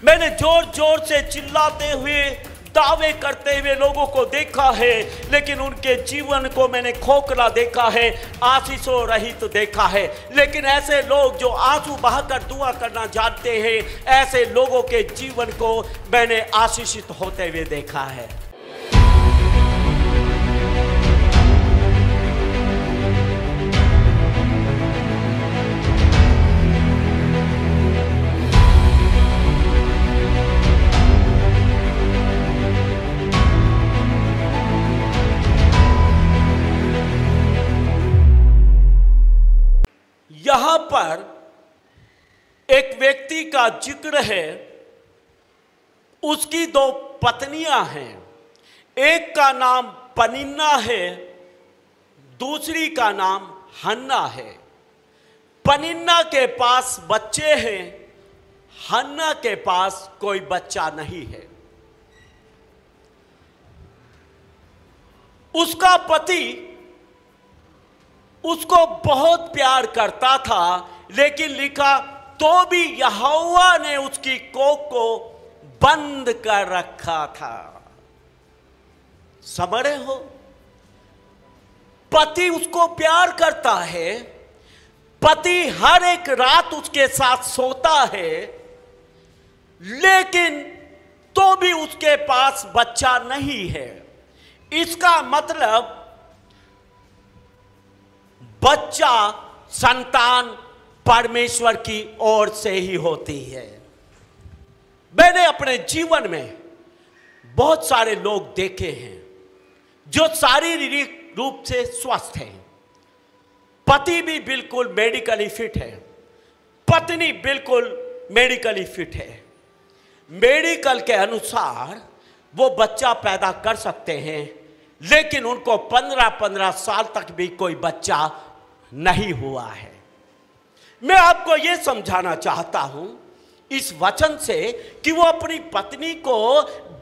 मैंने जोर जोर से चिल्लाते हुए, दावे करते हुए लोगों को देखा है, लेकिन उनके जीवन को मैंने खोखला देखा है, आशीषों रहित देखा है। लेकिन ऐसे लोग जो आंसू बहाकर दुआ करना जानते हैं, ऐसे लोगों के जीवन को मैंने आशीषित होते हुए देखा है। यहां पर एक व्यक्ति का जिक्र है, उसकी दो पत्नियां हैं। एक का नाम पनिन्ना है, दूसरी का नाम हन्ना है। पनिन्ना के पास बच्चे हैं, हन्ना के पास कोई बच्चा नहीं है। उसका पति उसको बहुत प्यार करता था, लेकिन लिखा तो भी यहोवा ने उसकी कोख को बंद कर रखा था। समझ रहे हो? पति उसको प्यार करता है, पति हर एक रात उसके साथ सोता है, लेकिन तो भी उसके पास बच्चा नहीं है। इसका मतलब बच्चा, संतान परमेश्वर की ओर से ही होती है। मैंने अपने जीवन में बहुत सारे लोग देखे हैं जो शारीरिक रूप से स्वस्थ हैं, पति भी बिल्कुल मेडिकली फिट है, पत्नी बिल्कुल मेडिकली फिट है। मेडिकल के अनुसार वो बच्चा पैदा कर सकते हैं, लेकिन उनको 15-15 साल तक भी कोई बच्चा नहीं हुआ है। मैं आपको यह समझाना चाहता हूं इस वचन से कि वो अपनी पत्नी को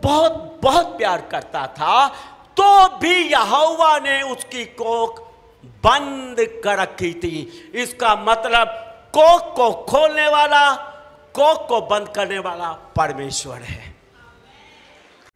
बहुत बहुत प्यार करता था, तो भी यहोवा ने उसकी कोख बंद कर रखी थी। इसका मतलब कोख को खोलने वाला, कोख को बंद करने वाला परमेश्वर है।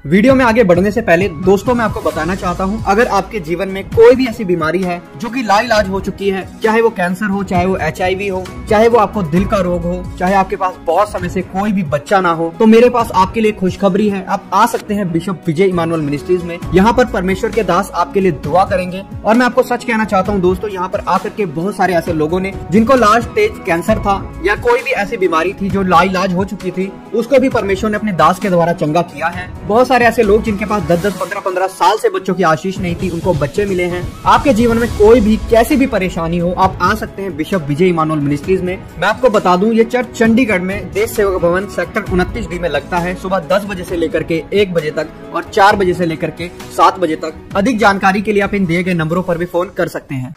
वीडियो में आगे बढ़ने से पहले दोस्तों मैं आपको बताना चाहता हूं, अगर आपके जीवन में कोई भी ऐसी बीमारी है जो कि लाइलाज हो चुकी है, चाहे वो कैंसर हो, चाहे वो HIV हो, चाहे वो आपको दिल का रोग हो, चाहे आपके पास बहुत समय से कोई भी बच्चा ना हो, तो मेरे पास आपके लिए खुशखबरी है। आप आ सकते हैं बिशप विजय इमानुएल मिनिस्ट्रीज में। यहाँ पर परमेश्वर के दास आपके लिए दुआ करेंगे। और मैं आपको सच कहना चाहता हूँ दोस्तों, यहाँ पर आकर के बहुत सारे ऐसे लोगों ने जिनको लास्ट स्टेज कैंसर था या कोई भी ऐसी बीमारी थी जो लाइलाज हो चुकी थी, उसको भी परमेश्वर ने अपने दास के द्वारा चंगा किया है। बहुत सारे ऐसे लोग जिनके पास 10-10, 15-15 साल से बच्चों की आशीष नहीं थी, उनको बच्चे मिले हैं। आपके जीवन में कोई भी कैसी भी परेशानी हो, आप आ सकते हैं बिशप विजय इमानुएल मिनिस्ट्रीज में। मैं आपको बता दूं, ये चर्च चंडीगढ़ में देश सेवक भवन सेक्टर 29B में लगता है। सुबह 10 बजे से लेकर के 1 बजे तक और 4 बजे से लेकर के 7 बजे तक। अधिक जानकारी के लिए आप इन दिए गए नंबरों पर भी फोन कर सकते हैं।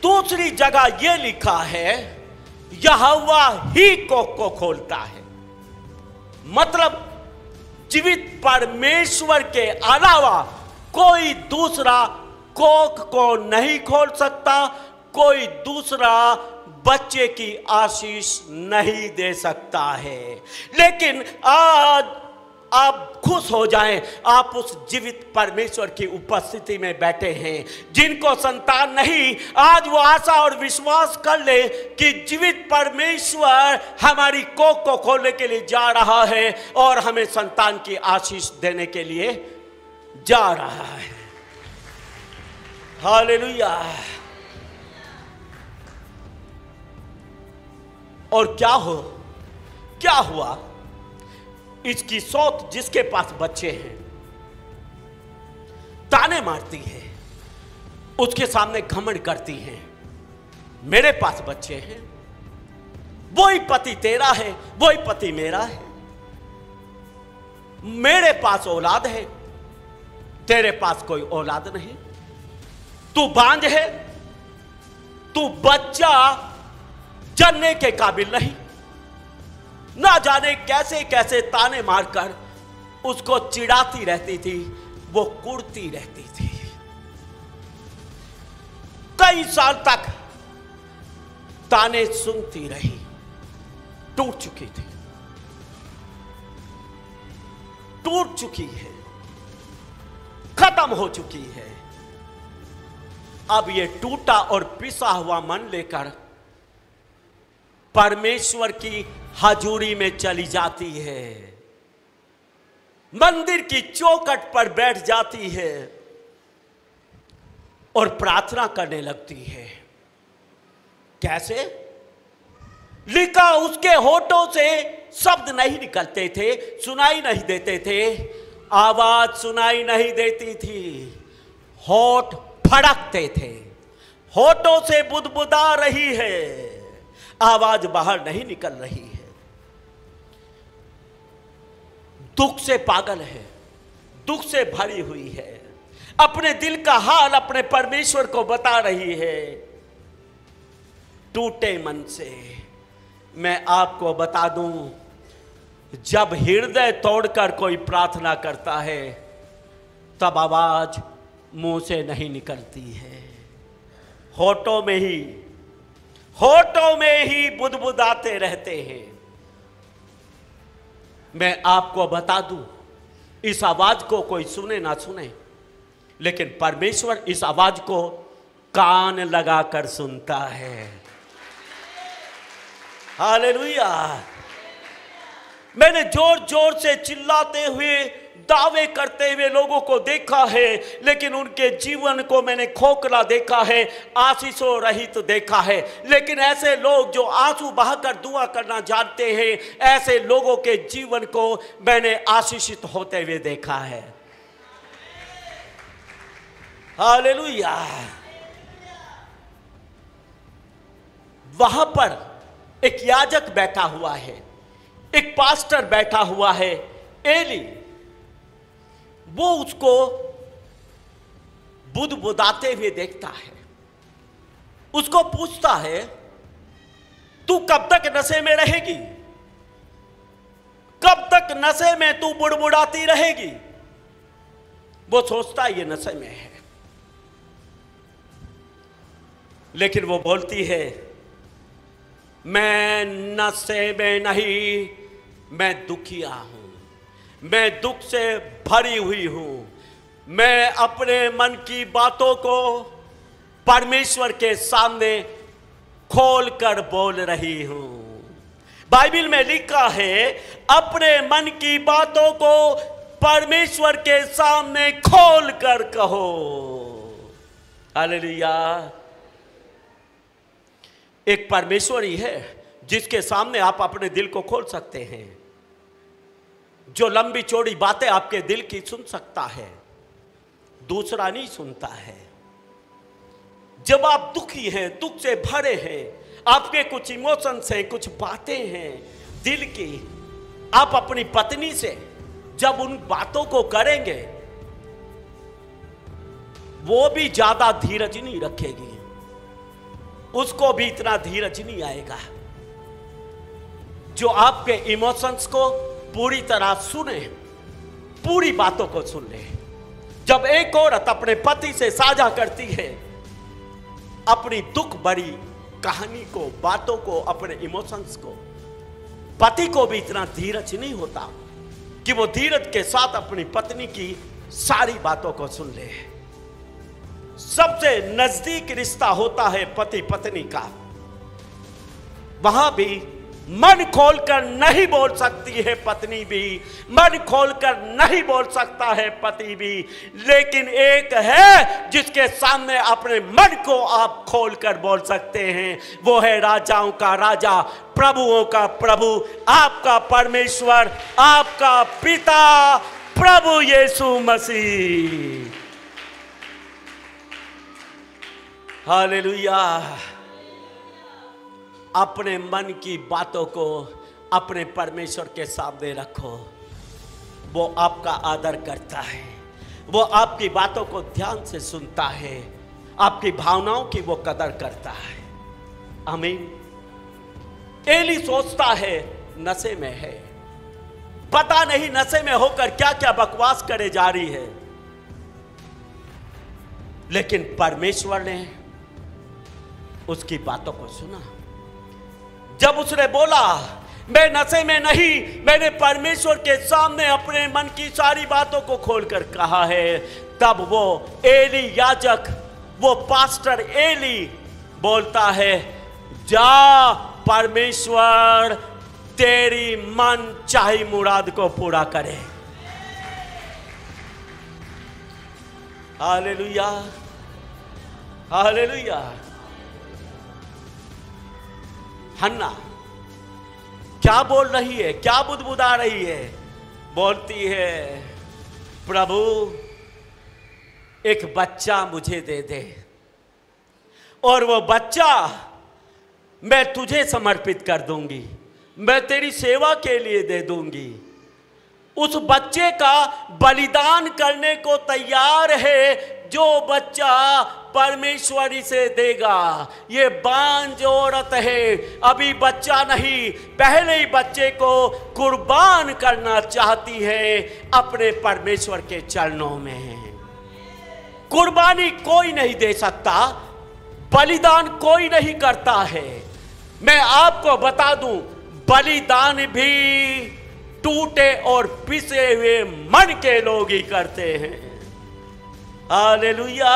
दूसरी जगह यह लिखा है, यहोवा ही कोख को खोलता है। मतलब जीवित परमेश्वर के अलावा कोई दूसरा कोख को नहीं खोल सकता, कोई दूसरा बच्चे की आशीष नहीं दे सकता है। लेकिन आज आप खुश हो जाएं, आप उस जीवित परमेश्वर की उपस्थिति में बैठे हैं। जिनको संतान नहीं, आज वो आशा और विश्वास कर ले कि जीवित परमेश्वर हमारी कोख को खोलने के लिए जा रहा है और हमें संतान की आशीष देने के लिए जा रहा है। हालेलुया। और क्या हुआ? इसकी सौत जिसके पास बच्चे हैं ताने मारती है, उसके सामने घमंड करती है, मेरे पास बच्चे हैं, वही पति तेरा है, वही पति मेरा है, मेरे पास औलाद है, तेरे पास कोई औलाद नहीं, तू बांझ है, तू बच्चा जनने के काबिल नहीं। ना जाने कैसे कैसे ताने मारकर उसको चिढ़ाती रहती थी, वो कुड़ती रहती थी। कई साल तक ताने सुनती रही, टूट चुकी थी। टूट चुकी है, खत्म हो चुकी है। अब ये टूटा और पिसा हुआ मन लेकर परमेश्वर की हजूरी में चली जाती है, मंदिर की चौखट पर बैठ जाती है और प्रार्थना करने लगती है। कैसे? लिखा, उसके होठों से शब्द नहीं निकलते थे, सुनाई नहीं देते थे, आवाज सुनाई नहीं देती थी, होठ फड़कते थे, होठों से बुदबुदा रही है, आवाज बाहर नहीं निकल रही है। दुख से पागल है, दुख से भरी हुई है, अपने दिल का हाल अपने परमेश्वर को बता रही है। टूटे मन से मैं आपको बता दूं, जब हृदय तोड़कर कोई प्रार्थना करता है तब आवाज मुंह से नहीं निकलती है, होठों में ही बुदबुदाते रहते हैं। मैं आपको बता दूं, इस आवाज को कोई सुने ना सुने, लेकिन परमेश्वर इस आवाज को कान लगाकर सुनता है। हालेलुया। मैंने जोर जोर से चिल्लाते हुए, दावे करते हुए लोगों को देखा है, लेकिन उनके जीवन को मैंने खोखला देखा है, आशीषों रहित देखा है। लेकिन ऐसे लोग जो आंसू बहाकर दुआ करना जानते हैं, ऐसे लोगों के जीवन को मैंने आशीषित होते हुए देखा है। हालेलुया। वहां पर एक याजक बैठा हुआ है, एक पास्टर बैठा हुआ है, एली। वो उसको बुदबुदाते हुए देखता है, उसको पूछता है, तू कब तक नशे में रहेगी? कब तक नशे में तू बुड़बुड़ाती रहेगी? वो सोचता है ये नशे में है, लेकिन वो बोलती है, मैं नशे में नहीं, मैं दुखिया हूं, मैं दुख से भरी हुई हूं, मैं अपने मन की बातों को परमेश्वर के सामने खोल कर बोल रही हूं। बाइबल में लिखा है, अपने मन की बातों को परमेश्वर के सामने खोल कर कहो। हालेलुया। एक परमेश्वर ही है जिसके सामने आप अपने दिल को खोल सकते हैं, जो लंबी चौड़ी बातें आपके दिल की सुन सकता है, दूसरा नहीं सुनता है। जब आप दुखी हैं, दुख से भरे हैं, आपके कुछ इमोशंस हैं, कुछ बातें हैं दिल की, आप अपनी पत्नी से जब उन बातों को करेंगे, वो भी ज्यादा धीरज नहीं रखेगी, उसको भी इतना धीरज नहीं आएगा। जो आपके इमोशंस को पूरी तरह सुने, पूरी बातों को सुन ले। जब एक औरत अपने पति से साझा करती है अपनी दुख भरी कहानी को, बातों को, अपने इमोशंस को, पति को भी इतना धीरज नहीं होता कि वो धीरज के साथ अपनी पत्नी की सारी बातों को सुन ले। सबसे नजदीक रिश्ता होता है पति पत्नी का, वहां भी मन खोलकर नहीं बोल सकती है पत्नी भी, मन खोलकर नहीं बोल सकता है पति भी, लेकिन एक है जिसके सामने अपने मन को आप खोलकर बोल सकते हैं, वो है राजाओं का राजा, प्रभुओं का प्रभु, आपका परमेश्वर, आपका पिता प्रभु यीशु मसीह। हालेलुया। अपने मन की बातों को अपने परमेश्वर के सामने रखो, वो आपका आदर करता है, वो आपकी बातों को ध्यान से सुनता है, आपकी भावनाओं की वो कदर करता है। आमीन। एली सोचता है नशे में है, पता नहीं नशे में होकर क्या क्या बकवास करे जा रही है, लेकिन परमेश्वर ने उसकी बातों को सुना। जब उसने बोला मैं नशे में नहीं, मैंने परमेश्वर के सामने अपने मन की सारी बातों को खोलकर कहा है। तब वो एली याजक, वो पास्टर एली बोलता है, जा परमेश्वर तेरी मन चाही मुराद को पूरा करे। Hallelujah, hallelujah. हन्ना क्या बोल रही है, क्या बुदबुदा रही है? बोलती है, प्रभु एक बच्चा मुझे दे दे और वो बच्चा मैं तुझे समर्पित कर दूंगी, मैं तेरी सेवा के लिए दे दूंगी। उस बच्चे का बलिदान करने को तैयार है जो बच्चा परमेश्वरी से देगा। ये बांझ औरत है, अभी बच्चा नहीं, पहले ही बच्चे को कुर्बान करना चाहती है अपने परमेश्वर के चरणों में। कुर्बानी कोई नहीं दे सकता, बलिदान कोई नहीं करता है। मैं आपको बता दूं, बलिदान भी टूटे और पिसे हुए मन के लोग ही करते हैं। हालेलुया।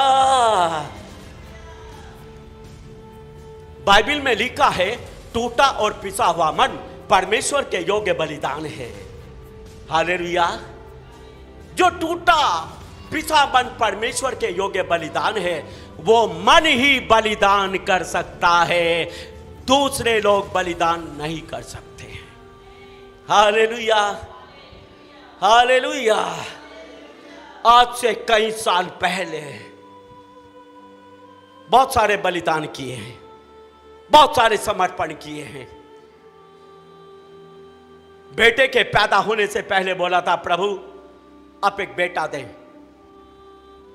बाइबल में लिखा है, टूटा और पिसा हुआ मन परमेश्वर के योग्य बलिदान है। हालेलुया। जो टूटा पिसा मन परमेश्वर के योग्य बलिदान है, वो मन ही बलिदान कर सकता है, दूसरे लोग बलिदान नहीं कर सकते। Hallelujah, hallelujah. आज से कई साल पहले बहुत सारे बलिदान किए हैं, बहुत सारे समर्पण किए हैं। बेटे के पैदा होने से पहले बोला था, प्रभु आप एक बेटा दें,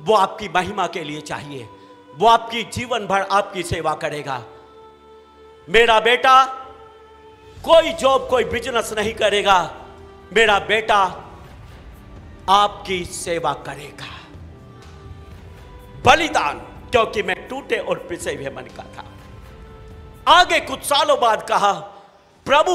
वो आपकी महिमा के लिए चाहिए, वो आपकी जीवन भर आपकी सेवा करेगा। मेरा बेटा कोई जॉब, कोई बिजनेस नहीं करेगा, मेरा बेटा आपकी सेवा करेगा। बलिदान, क्योंकि मैं टूटे और पिसे हुए मन का था। आगे कुछ सालों बाद कहा, प्रभु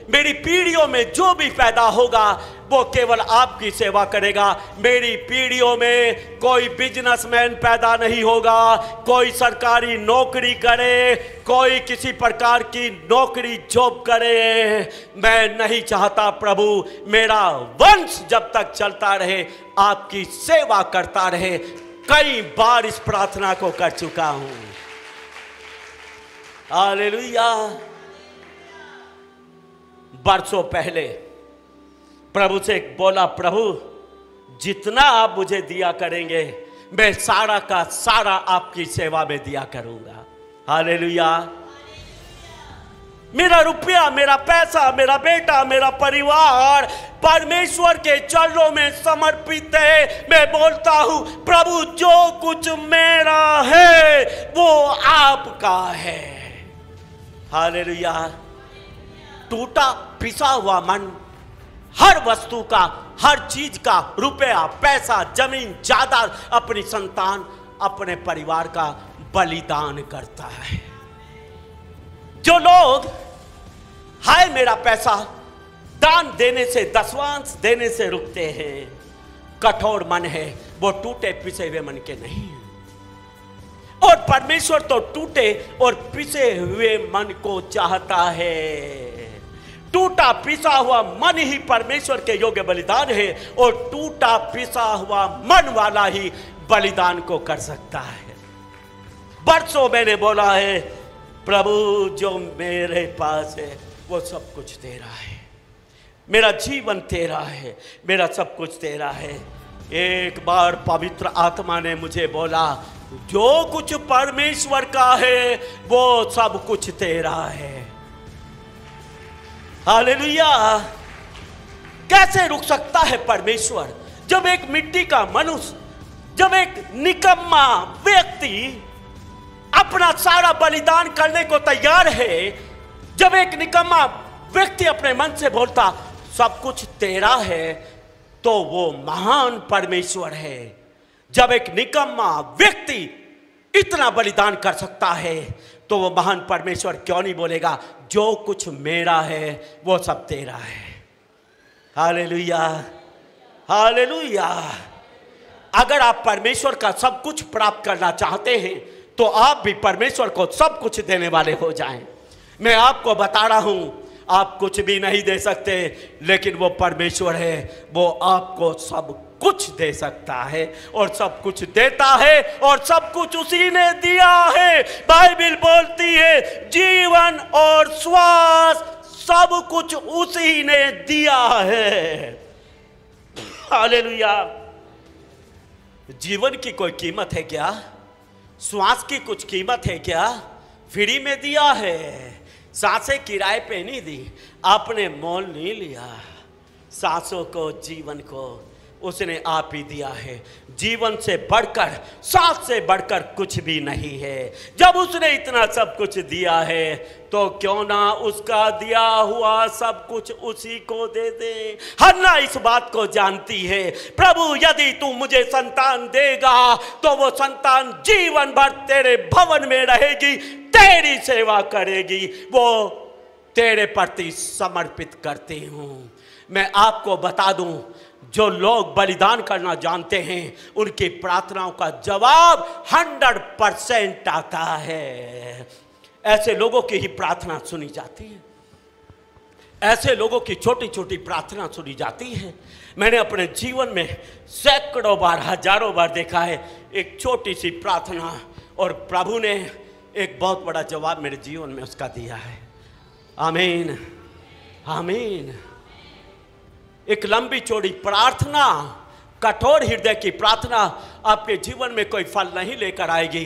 मेरी पीढ़ियों में जो भी पैदा होगा वो केवल आपकी सेवा करेगा। मेरी पीढ़ियों में कोई बिजनेसमैन पैदा नहीं होगा, कोई सरकारी नौकरी करे, कोई किसी प्रकार की नौकरी जॉब करे। मैं नहीं चाहता प्रभु, मेरा वंश जब तक चलता रहे आपकी सेवा करता रहे। कई बार इस प्रार्थना को कर चुका हूं। हालेलुया। बरसों पहले प्रभु से बोला, प्रभु जितना आप मुझे दिया करेंगे मैं सारा का सारा आपकी सेवा में दिया करूंगा। हालेलुया। मेरा रुपया, मेरा पैसा, मेरा बेटा, मेरा परिवार परमेश्वर के चरणों में समर्पित है। मैं बोलता हूं, प्रभु जो कुछ मेरा है वो आपका है। हालेलुया। टूटा पिसा हुआ मन हर वस्तु का, हर चीज का, रुपया, पैसा, जमीन, जायदाद, अपनी संतान, अपने परिवार का बलिदान करता है। जो लोग हाय मेरा पैसा दान देने से, दसवांश देने से रुकते हैं, कठोर मन है, वो टूटे पिसे हुए मन के नहीं है। और परमेश्वर तो टूटे और पिसे हुए मन को चाहता है। टूटा पिसा हुआ मन ही परमेश्वर के योग्य बलिदान है, और टूटा पिसा हुआ मन वाला ही बलिदान को कर सकता है। बरसों मैंने बोला है, प्रभु जो मेरे पास है वो सब कुछ तेरा है, मेरा जीवन तेरा है, मेरा सब कुछ तेरा है। एक बार पवित्र आत्मा ने मुझे बोला, जो कुछ परमेश्वर का है वो सब कुछ तेरा है। हालेलुया। कैसे रुक सकता है परमेश्वर? जब एक मिट्टी का मनुष्य, जब एक निकम्मा व्यक्ति अपना सारा बलिदान करने को तैयार है, जब एक निकम्मा व्यक्ति अपने मन से बोलता सब कुछ तेरा है, तो वो महान परमेश्वर है। जब एक निकम्मा व्यक्ति इतना बलिदान कर सकता है, तो वो महान परमेश्वर क्यों नहीं बोलेगा, जो कुछ मेरा है वो सब तेरा है। Hallelujah, hallelujah. अगर आप परमेश्वर का सब कुछ प्राप्त करना चाहते हैं तो आप भी परमेश्वर को सब कुछ देने वाले हो जाएं। मैं आपको बता रहा हूं, आप कुछ भी नहीं दे सकते, लेकिन वो परमेश्वर है, वो आपको सब कुछ दे सकता है और सब कुछ देता है और सब कुछ उसी ने दिया है। बाइबल बोलती है जीवन और श्वास सब कुछ उसी ने दिया है। हालेलुया। जीवन की कोई कीमत है क्या? श्वास की कुछ कीमत है क्या? फ्री में दिया है। सांसें किराए पे नहीं दी, आपने मोल नहीं लिया। सांसों को, जीवन को उसने आप ही दिया है। जीवन से बढ़कर, सांस से बढ़कर कुछ भी नहीं है। जब उसने इतना सब कुछ दिया है तो क्यों ना उसका दिया हुआ सब कुछ उसी को दे दे। हन्ना इस बात को जानती है, प्रभु यदि तू मुझे संतान देगा तो वो संतान जीवन भर तेरे भवन में रहेगी, तेरी सेवा करेगी, वो तेरे प्रति समर्पित करती हूं। मैं आपको बता दूं, जो लोग बलिदान करना जानते हैं उनकी प्रार्थनाओं का जवाब 100% आता है। ऐसे लोगों की ही प्रार्थना सुनी जाती है, ऐसे लोगों की छोटी छोटी प्रार्थना सुनी जाती है। मैंने अपने जीवन में सैकड़ों बार, हजारों बार देखा है एक छोटी सी प्रार्थना, और प्रभु ने एक बहुत बड़ा जवाब मेरे जीवन में उसका दिया है। आमीन, आमीन। एक लंबी चौड़ी प्रार्थना, कठोर हृदय की प्रार्थना आपके जीवन में कोई फल नहीं लेकर आएगी,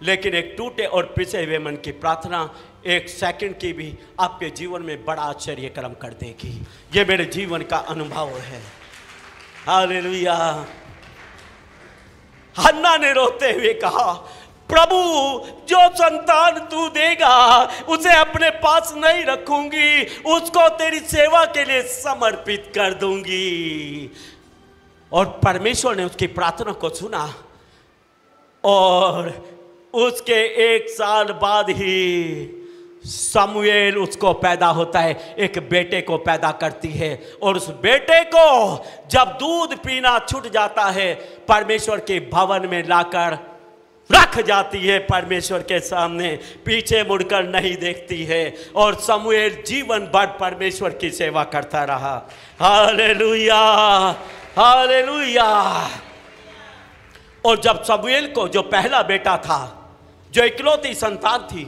लेकिन एक टूटे और पिसे हुए मन की प्रार्थना 1 सेकंड की भी आपके जीवन में बड़ा आश्चर्य कर्म कर देगी। ये मेरे जीवन का अनुभव है। हालेलुया। हन्ना ने रोते हुए कहा, प्रभु जो संतान तू देगा उसे अपने पास नहीं रखूंगी, उसको तेरी सेवा के लिए समर्पित कर दूंगी। और परमेश्वर ने उसकी प्रार्थना को सुना और उसके 1 साल बाद ही समूएल उसको पैदा होता है, एक बेटे को पैदा करती है। और उस बेटे को जब दूध पीना छूट जाता है, परमेश्वर के भवन में लाकर रख जाती है, परमेश्वर के सामने पीछे मुड़कर नहीं देखती है। और समूएल जीवन भर परमेश्वर की सेवा करता रहा। Hallelujah, hallelujah. और जब समूएल को, जो पहला बेटा था, जो इकलौती संतान थी,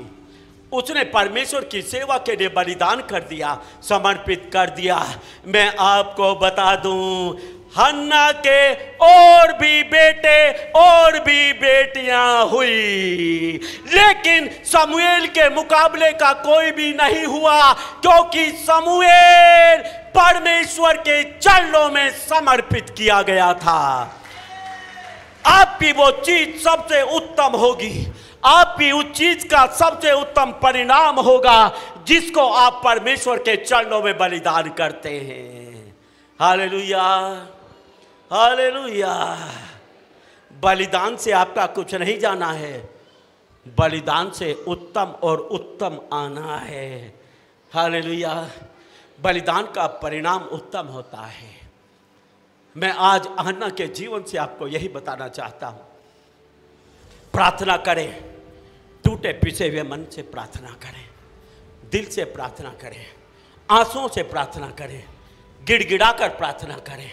उसने परमेश्वर की सेवा के लिए बलिदान कर दिया, समर्पित कर दिया। मैं आपको बता दूं, हन्ना के और भी बेटे और भी बेटियां हुई, लेकिन समूएल के मुकाबले का कोई भी नहीं हुआ, क्योंकि समूएल परमेश्वर के चरणों में समर्पित किया गया था। आपकी वो चीज सबसे उत्तम होगी, आपकी उस चीज का सबसे उत्तम परिणाम होगा जिसको आप परमेश्वर के चरणों में बलिदान करते हैं। Hallelujah, hallelujah. बलिदान से आपका कुछ नहीं जाना है, बलिदान से उत्तम और उत्तम आना है। हालेलुया। बलिदान का परिणाम उत्तम होता है। मैं आज हन्ना के जीवन से आपको यही बताना चाहता हूं, प्रार्थना करें, टूटे पिसे हुए मन से प्रार्थना करें, दिल से प्रार्थना करें, आंसुओं से प्रार्थना करें, गिड़गिड़ाकर प्रार्थना करें,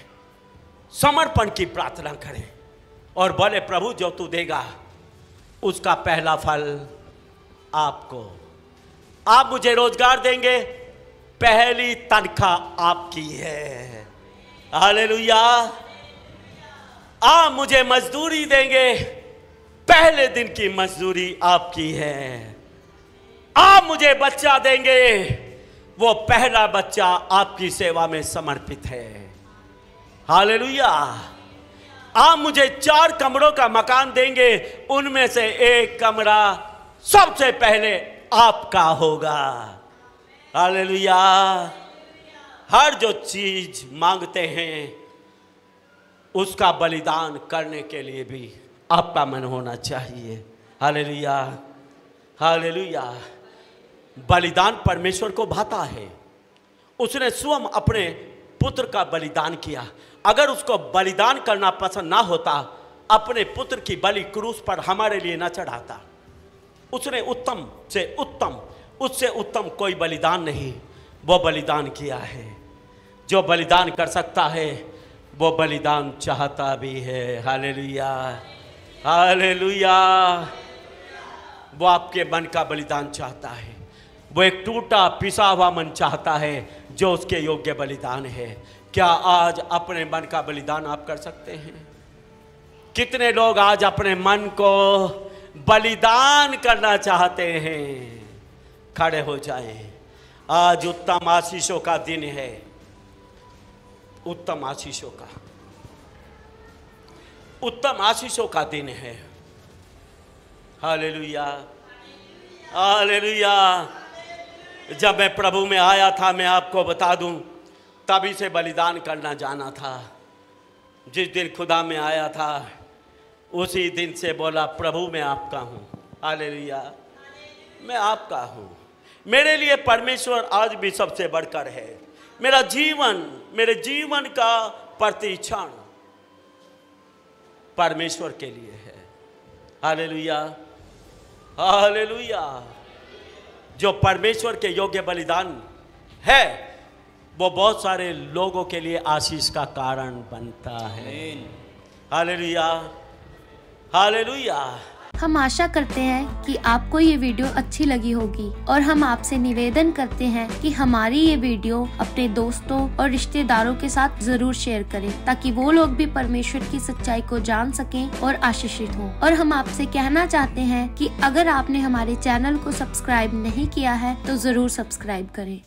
समर्पण की प्रार्थना करें और बोले, प्रभु जो तू देगा उसका पहला फल आपको। आप मुझे रोजगार देंगे, पहली तनख्वाह आपकी है। हालेलुया। आप मुझे मजदूरी देंगे, पहले दिन की मजदूरी आपकी है। आप मुझे बच्चा देंगे, वो पहला बच्चा आपकी सेवा में समर्पित है। हालेलुया। आप मुझे 4 कमरों का मकान देंगे, उनमें से एक कमरा सबसे पहले आपका होगा। हालेलुया। हर जो चीज मांगते हैं उसका बलिदान करने के लिए भी आपका मन होना चाहिए। Hallelujah, hallelujah. बलिदान परमेश्वर को भाता है। उसने स्वयं अपने पुत्र का बलिदान किया। अगर उसको बलिदान करना पसंद ना होता, अपने पुत्र की बलि क्रूस पर हमारे लिए ना चढ़ाता। उसने उत्तम से उत्तम, उससे उत्तम कोई बलिदान नहीं, वो बलिदान किया है। जो बलिदान कर सकता है वो बलिदान चाहता भी है। Hallelujah, hallelujah. वो आपके मन का बलिदान चाहता है। वो एक टूटा पिसा हुआ मन चाहता है जो उसके योग्य बलिदान है। क्या आज अपने मन का बलिदान आप कर सकते हैं? कितने लोग आज अपने मन को बलिदान करना चाहते हैं? खड़े हो जाएं। आज उत्तम आशीषों का दिन है, उत्तम आशीषों का, उत्तम आशीषों का दिन है। Hallelujah, hallelujah. जब मैं प्रभु में आया था, मैं आपको बता दूं, तभी से बलिदान करना जाना था। जिस दिन खुदा में आया था उसी दिन से बोला, प्रभु मैं आपका हूँ। हालेलुया, मैं आपका हूँ। मेरे लिए परमेश्वर आज भी सबसे बढ़कर है। मेरा जीवन, मेरे जीवन का प्रतिक्षण परमेश्वर के लिए है। Hallelujah, hallelujah. जो परमेश्वर के योग्य बलिदान है वो बहुत सारे लोगों के लिए आशीष का कारण बनता है। Hallelujah, hallelujah. हम आशा करते हैं कि आपको ये वीडियो अच्छी लगी होगी और हम आपसे निवेदन करते हैं कि हमारी ये वीडियो अपने दोस्तों और रिश्तेदारों के साथ जरूर शेयर करें, ताकि वो लोग भी परमेश्वर की सच्चाई को जान सकें और आशीषित हों। और हम आपसे कहना चाहते हैं कि अगर आपने हमारे चैनल को सब्सक्राइब नहीं किया है तो जरूर सब्सक्राइब करें।